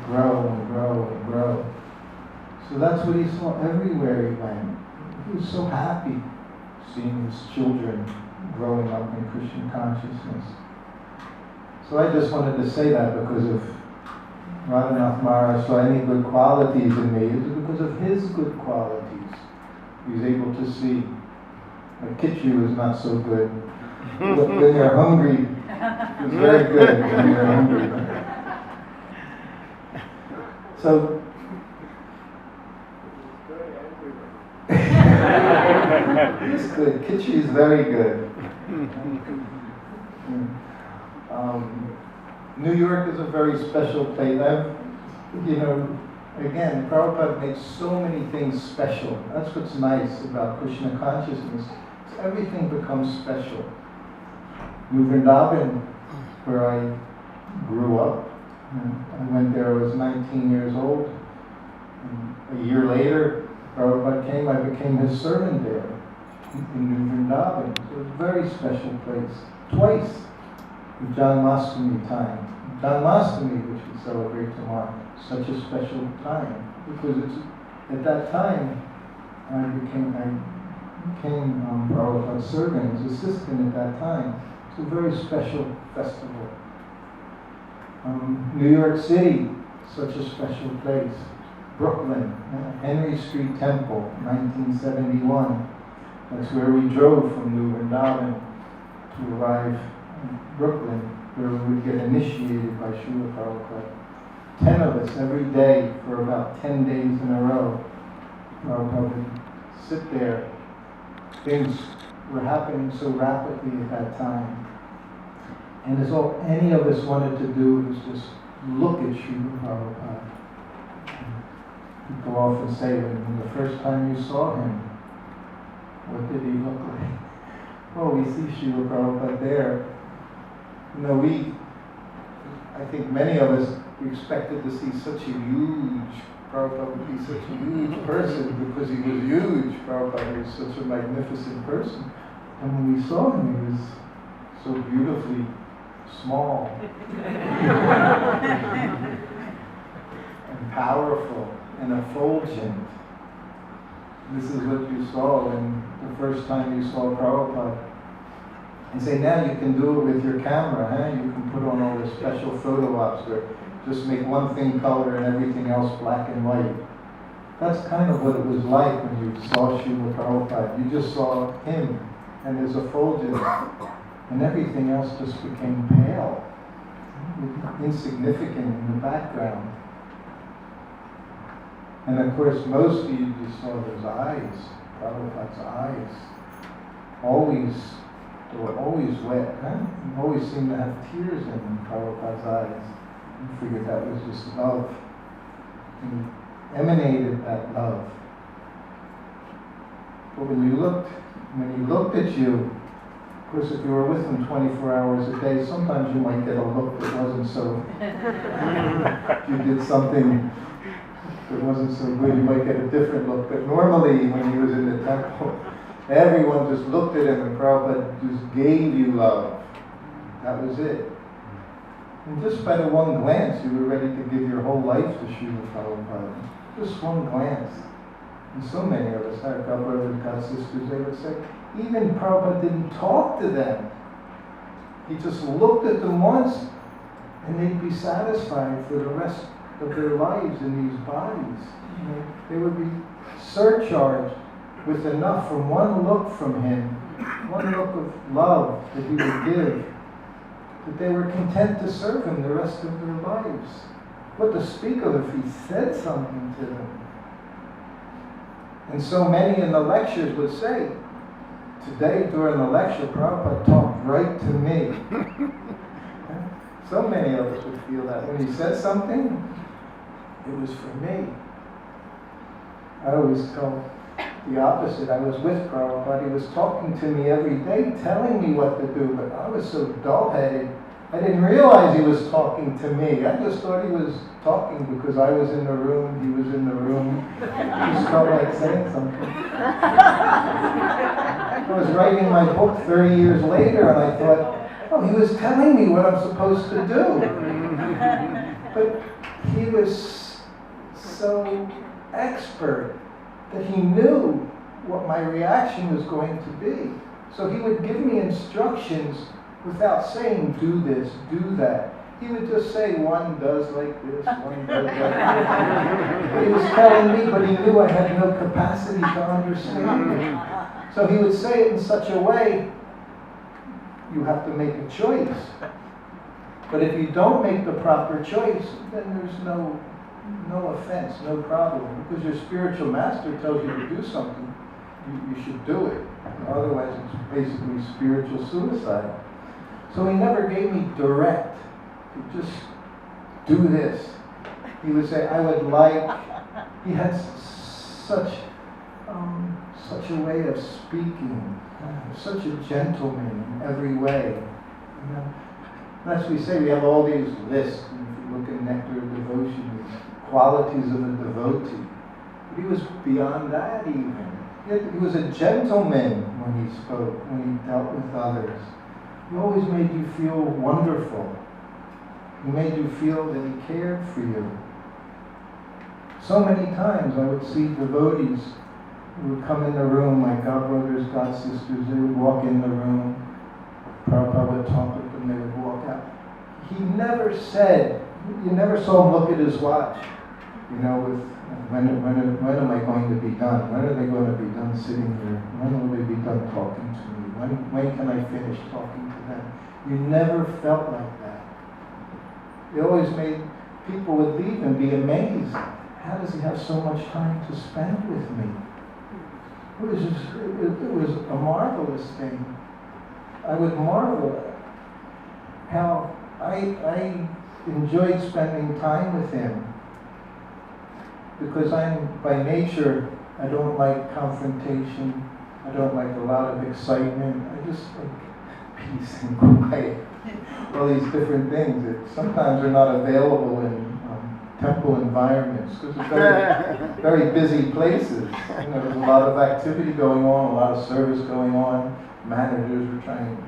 grow and grow and grow. So that's what he saw everywhere he went. He was so happy seeing his children growing up in Krishna consciousness. So I just wanted to say that because of Radhanath Maharaj saw any good qualities in me, it was because of his good qualities. He was able to see. Kitchu is not so good. When you're hungry, it's very good when you're hungry. So, it's good. Kitchu is very good. New York is a very special place. Again, Prabhupada makes so many things special. That's what's nice about Krishna consciousness. Everything becomes special. New Vrindavan, where I grew up, I went there, I was 19 years old. And a year later, Prabhupada came, I became his servant there in New Vrindavan. So it's a very special place. Twice, with Janmashtami time. Janmashtami, which we celebrate tomorrow, such a special time. Because at that time, I became Prabhupada's servant, his assistant at that time. It's a very special festival. New York City, such a special place. Brooklyn, Henry Street Temple, 1971. That's where we drove from New Vrindavan to arrive in Brooklyn, where we would get initiated by Srila Prabhupada. 10 of us every day for about 10 days in a row. Prabhupada would sit there. Things were happening so rapidly at that time. And as all any of us wanted to do was just look at Srila Prabhupada. People often say, when the first time you saw him, what did he look like? Well, we see Srila Prabhupada there. I think many of us, we expected to see such a huge, Prabhupada would be such a huge person because he was huge. Prabhupada was such a magnificent person. And when we saw him, he was so beautifully small and powerful and effulgent. This is what you saw when the first time you saw Prabhupada. And say, now you can do it with your camera, huh? You can put on all the special photo ops where just make one thing color and everything else black and white. That's kind of what it was like when you saw Srila Prabhupada. You just saw him and his effulgence, and everything else just became pale, insignificant in the background. And of course, mostly you just saw those eyes, Prabhupada's eyes. They were always wet, huh? You always seemed to have tears in Prabhupada's eyes. I figured that was just love. He emanated that love. But when he looked at you, of course, if you were with him 24 hours a day, sometimes you might get a look that wasn't so. If you did something that wasn't so good, you might get a different look. But normally, when he was in the temple, everyone just looked at him and Prabhupada just gave you love. That was it. And just by the one glance, you were ready to give your whole life to Srila Prabhupada. Just one glance. And so many of us, our brothers and sisters, they would say, even Prabhupada didn't talk to them. He just looked at them once and they'd be satisfied for the rest of their lives in these bodies. They would be surcharged with enough from one look from him, one look of love that he would give, that they were content to serve him the rest of their lives. What to speak of if he said something to them? And so many in the lectures would say, today during the lecture, Prabhupada talked right to me. So many of us would feel that. When he said something, it was for me. I always tell the opposite. I was with Prabhupada. He was talking to me every day, telling me what to do, but I was so dull-headed. I didn't realize he was talking to me. I just thought he was talking because I was in the room, he was in the room. He just felt like saying something. I was writing my book 30 years later, and I thought, oh, he was telling me what I'm supposed to do. But he was so expert that he knew what my reaction was going to be. So he would give me instructions without saying, do this, do that. He would just say, one does like this, one does like this. But he was telling me, but he knew I had no capacity to understand it. So he would say it in such a way, you have to make a choice. But if you don't make the proper choice, then there's no offense, no problem. Because your spiritual master tells you to do something, you should do it. Otherwise, it's basically spiritual suicide. So he never gave me direct, just do this. He would say, I would like, he had such a way of speaking, such a gentleman in every way. You know? As we say, we have all these lists. If you look at Nectar of Devotion, these qualities of a devotee. But he was beyond that even. He was a gentleman when he spoke, when he dealt with others. He always made you feel wonderful. He made you feel that he cared for you. So many times I would see devotees who would come in the room, my godbrothers, godsisters, they would walk in the room, Prabhupada would talk with them, they would walk out. He never said, you never saw him look at his watch, you know, with, when am I going to be done? When are they going to be done sitting here? When will they be done talking to me? When can I finish talking to them? You never felt like that. It always made people would leave and be amazed. How does he have so much time to spend with me? It was a marvelous thing. I would marvel at how I enjoyed spending time with him. Because by nature, I don't like confrontation. I don't like a lot of excitement. I just like peace and quiet. All these different things that sometimes are not available in temple environments because it's very, very busy places. You know, there's a lot of activity going on, a lot of service going on. Managers are trying to,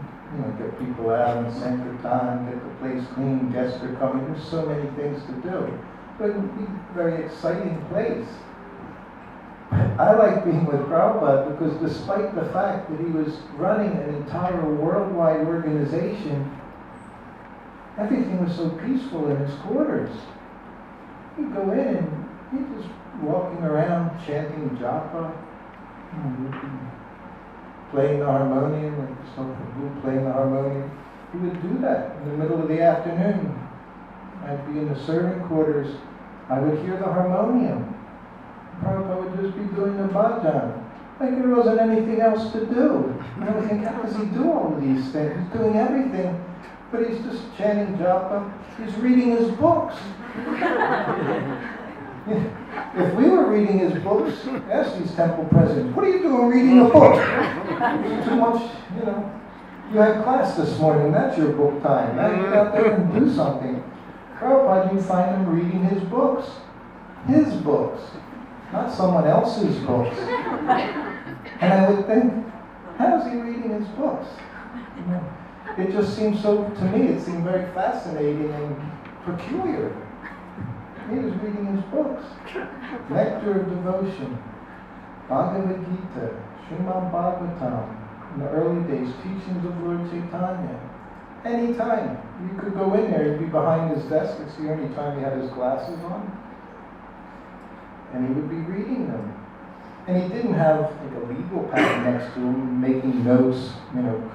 get people out in Sankirtan, get the place clean. Guests are coming. There's so many things to do. But it's a very exciting place. I like being with Prabhupada because despite the fact that he was running an entire worldwide organization, everything was so peaceful in his quarters. He'd go in and he'd just walking around chanting japa, playing the harmonium, like some Prabhu playing the harmonium. He would do that in the middle of the afternoon. I'd be in the servant quarters. I would hear the harmonium. Prabhupada would just be doing the bhajan. Like there wasn't anything else to do. And I would think, how does he do all of these things? He's doing everything, but he's just chanting japa. He's reading his books. If we were reading his books, ask these temple presidents, what are you doing reading a book? Too much, You had class this morning, that's your book time. Now you get out there and do something. Prabhupada, you find him reading his books. His books. Not someone else's books. And I would think, how is he reading his books? It just seemed to me, it seemed very fascinating and peculiar. He was reading his books. Nectar of Devotion, Bhagavad Gita, Srimad Bhagavatam, in the early days, teachings of Lord Chaitanya. Anytime. You could go in there, he'd be behind his desk, it's the only time he had his glasses on. And he would be reading them. And he didn't have like a legal pad next to him, making notes,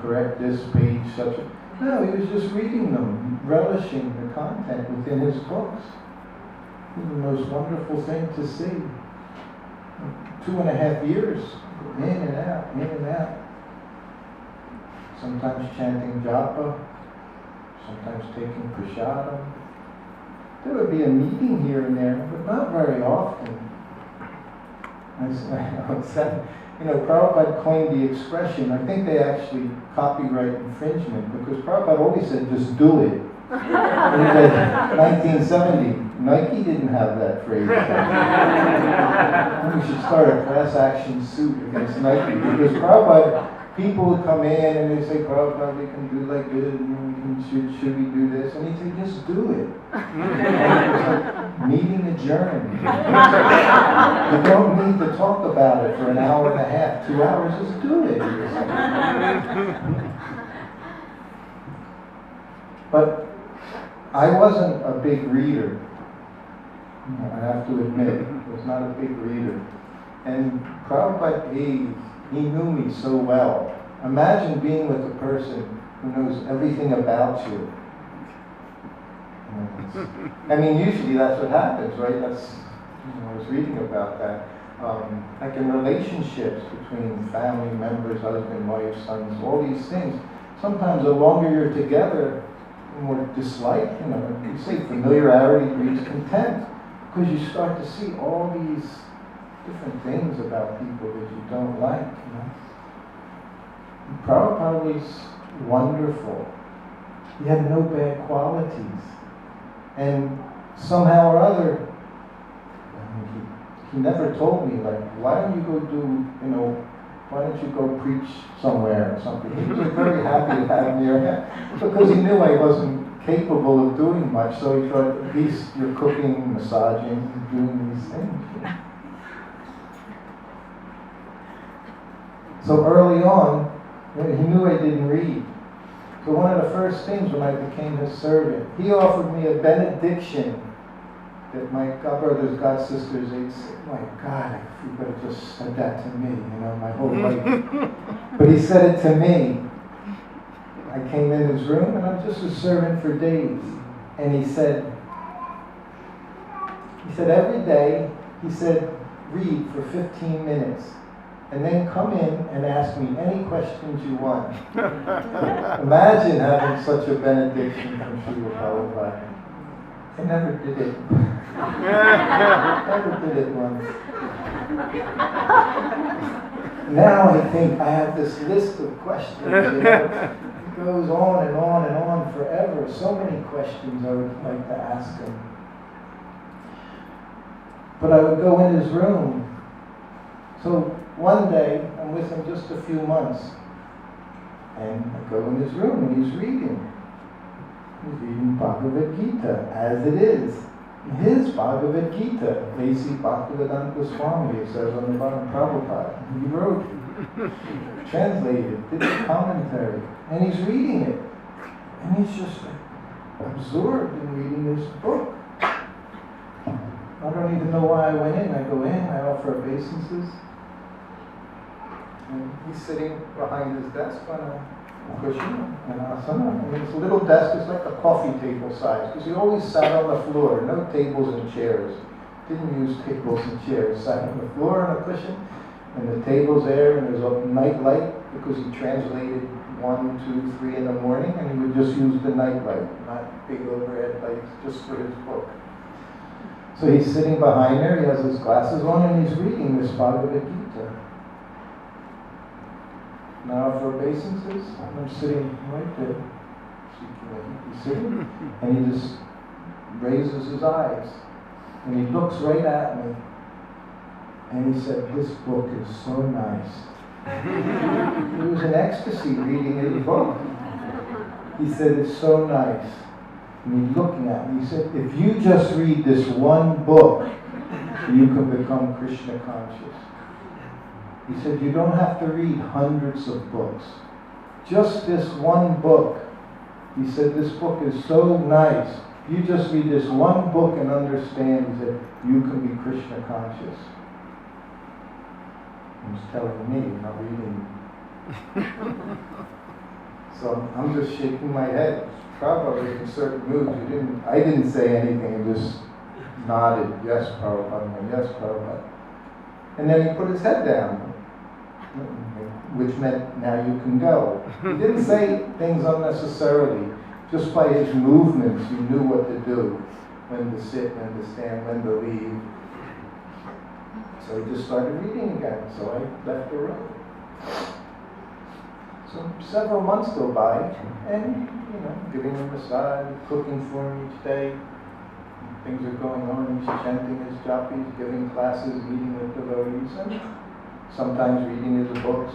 correct this page, such a... No, he was just reading them, relishing the content within his books. It was the most wonderful thing to see. 2.5 years, in and out, in and out. Sometimes chanting japa, sometimes taking prasadam. There would be a meeting here and there, but not very often. Prabhupada coined the expression, I think they actually copyright infringement, because Prabhupada always said, just do it. In 1970, Nike didn't have that phrase. We should start a class action suit against Nike, because Prabhupada, people would come in and they'd say, Prabhupada, we can do like this, and should we do this? And he'd say, just do it. Meeting adjourned. You don't need to talk about it for an hour and a half, 2 hours, just do it. But I wasn't a big reader. I have to admit, I was not a big reader. And Prabhupada, he knew me so well. Imagine being with a person who knows everything about you. I mean, usually that's what happens, right? That's, I was reading about that. Like in relationships between family members, husband, wife, sons, all these things. Sometimes the longer you're together, the more dislike, you say familiarity breeds contempt. Because you start to see all these different things about people that you don't like, Prabhupada was wonderful. He had no bad qualities. And somehow or other, he never told me, like, why don't you go do, why don't you go preach somewhere or something? He was very happy to have me around because he knew I wasn't capable of doing much, so he thought, at least you're cooking, massaging, doing these things. So early on, he knew I didn't read. So one of the first things when I became his servant, he offered me a benediction that my godbrothers, godsisters, they'd say, my God, you could have just said that to me, my whole life. But he said it to me. I came in his room and I'm just a servant for days. And he said every day, read for 15 minutes. And then come in and ask me any questions you want. Imagine having such a benediction from Srila Prabhupada. I never did it. Never did it once. Now I think I have this list of questions. It goes on and on and on forever. So many questions I would like to ask him. But I would go in his room. So one day, I'm with him just a few months, and I go in his room and he's reading. He's reading Bhagavad Gita, as it is. His Bhagavad Gita, A.C. Bhaktivedanta Swami, it says on the bottom, Prabhupada. He wrote, translated, did the commentary, and he's reading it. And he's just absorbed in reading this book. I don't even know why I went in. I go in, I offer obeisances. And he's sitting behind his desk on a cushion, an asana. I mean, it's a little desk, it's like a coffee table size, because he always sat on the floor, no tables and chairs. Didn't use tables and chairs, sat on the floor on a cushion, and the table's there, and there's a night light, because he translated 1, 2, 3 in the morning, and he would just use the night light, not big overhead lights, just for his book. So he's sitting behind there, he has his glasses on, and he's reading this Bhagavad Gita. Now for obeisances, I'm sitting right there. He's sitting, and he just raises his eyes, and he looks right at me, and he said, "This book is so nice." He was in ecstasy reading his book. He said, "It's so nice." And he's looking at me. He said, "If you just read this one book, you can become Krishna conscious." He said, "You don't have to read hundreds of books. Just this one book." He said, "This book is so nice. You just read this one book and understand," he said, "you can be Krishna conscious." He was telling me, not reading. So I'm just shaking my head. Prabhupada was in certain moods. I didn't say anything, I just nodded, "Yes, Prabhupada, yes, Prabhupada." And then he put his head down, which meant, "Now you can go." He didn't say things unnecessarily. Just by his movements, you knew what to do, when to sit, when to stand, when to leave. So he just started reading again, so I left the room. So several months go by, and, giving him a massage, cooking for him each day. Things are going on, he's chanting his japis, giving classes, meeting with devotees, and sometimes reading his books.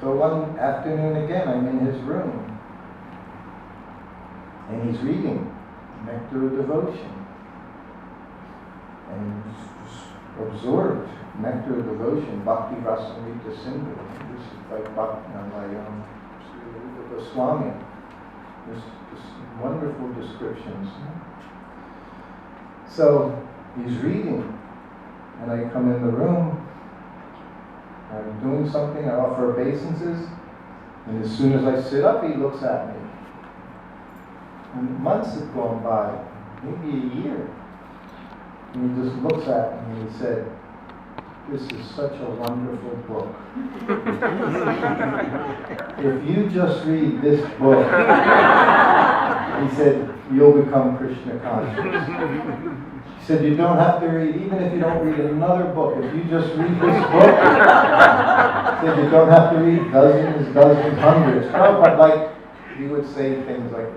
So one afternoon again, I'm in his room, and he's reading Nectar of Devotion. and just absorbed nectar of devotion, Bhakti Rasamrita Sindhu. This is by Srila Goswami. This wonderful descriptions. So he's reading, and I come in the room. I'm doing something. I offer obeisances, and as soon as I sit up, he looks at me. And months have gone by, maybe a year, and he just looks at me and he said, "This is such a wonderful book. If you just read this book," he said, "you'll become Krishna conscious." He said, "You don't have to read, even if you don't read another book, if you just read this book," he said, "you don't have to read dozens, hundreds." But he would say things like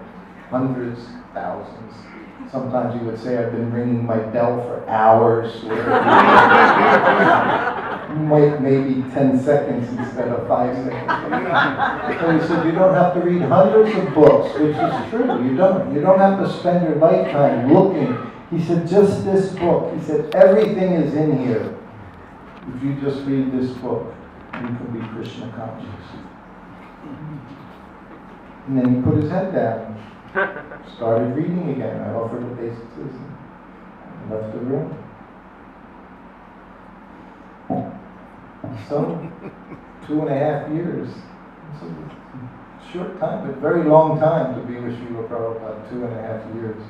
hundreds, thousands. Sometimes he would say, "I've been ringing my bell for hours." Maybe 10 seconds instead of 5 seconds. So he said, "You don't have to read hundreds of books," which is true. You don't have to spend your lifetime looking. He said, "Just this book." He said, "Everything is in here. If you just read this book, you can be Krishna conscious." And then he put his head down, started reading again. I offered obeisances and left the room. So, 2.5 years. It's a short time, but very long time to be with Srila Prabhupada, 2.5 years.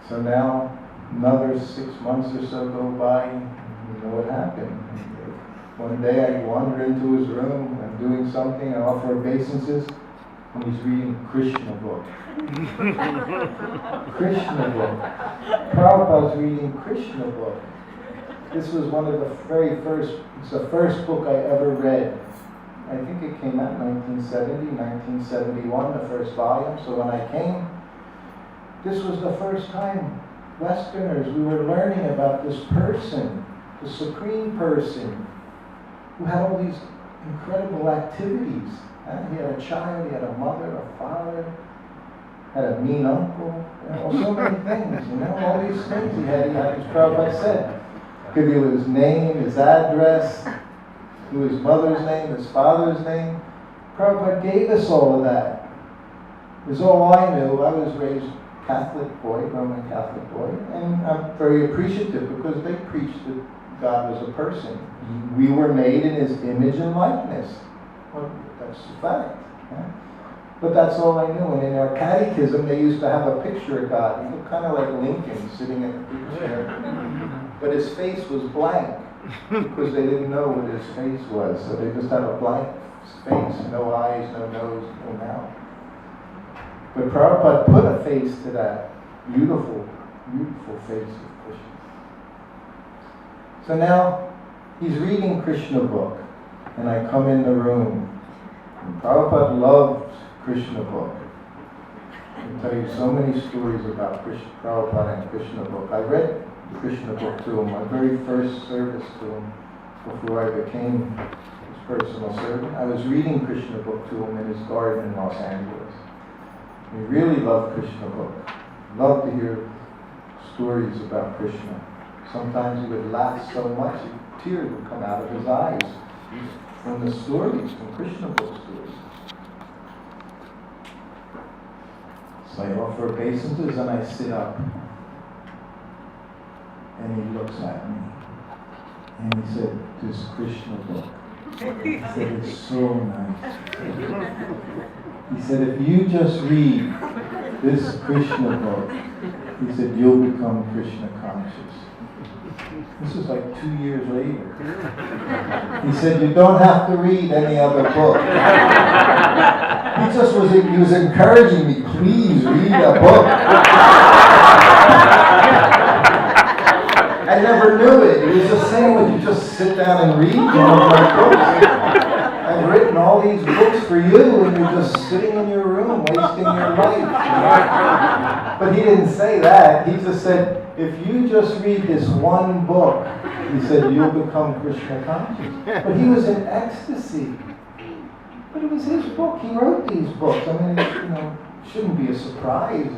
So now, another 6 months or so go by, you know what happened. One day I wander into his room, I'm doing something, I offer obeisances, and he's reading Krishna book. Krishna book. Prabhupada's reading Krishna book. This was one of the very first, it's the first book I ever read. I think it came out in 1970, 1971, the first volume. So when I came, this was the first time Westerners, we were learning about this person, the supreme person, who had all these incredible activities. He had a child, he had a mother, a father, had a mean uncle, so many things, all these things he had, as Prabhupada said. Give you his name, his address, knew his mother's name, his father's name. Prabhupada gave us all of that. It was all I knew. I was raised Catholic boy, Roman Catholic boy, and I'm very appreciative because they preached that God was a person. We were made in his image and likeness. Well, that's a fact. Yeah? But that's all I knew. And in our catechism, they used to have a picture of God. He looked kind of like Lincoln sitting at the picture. But his face was blank because they didn't know what his face was. So they just had a blank face, no eyes, no nose, no mouth. But Prabhupada put a face to that beautiful, beautiful face of Krishna. So now he's reading Krishna book, and I come in the room. And Prabhupada loved Krishna book. I can tell you so many stories about Prabhupada and Krishna book. I read Krishna book to him, my very first service to him before I became his personal servant. I was reading Krishna book to him in his garden in Los Angeles. He really loved Krishna book. Loved to hear stories about Krishna. Sometimes he would laugh so much, tears would come out of his eyes from the stories, from Krishna book stories. So I offer obeisances and I sit up. And he looks at me. And he said, "This Krishna book." He said, "It's so nice." He said, "If you just read this Krishna book," he said, "you'll become Krishna conscious." This was like 2 years later. He said, "You don't have to read any other book." He was encouraging me, "Please read a book." I never knew it. He was just saying, "Would you just sit down and read one of my books? I've written all these books for you, and you're just sitting in your room wasting your life." But he didn't say that. He just said, "If you just read this one book," he said, "you'll become Krishna conscious." But he was in ecstasy. But it was his book. He wrote these books. I mean, it shouldn't be a surprise.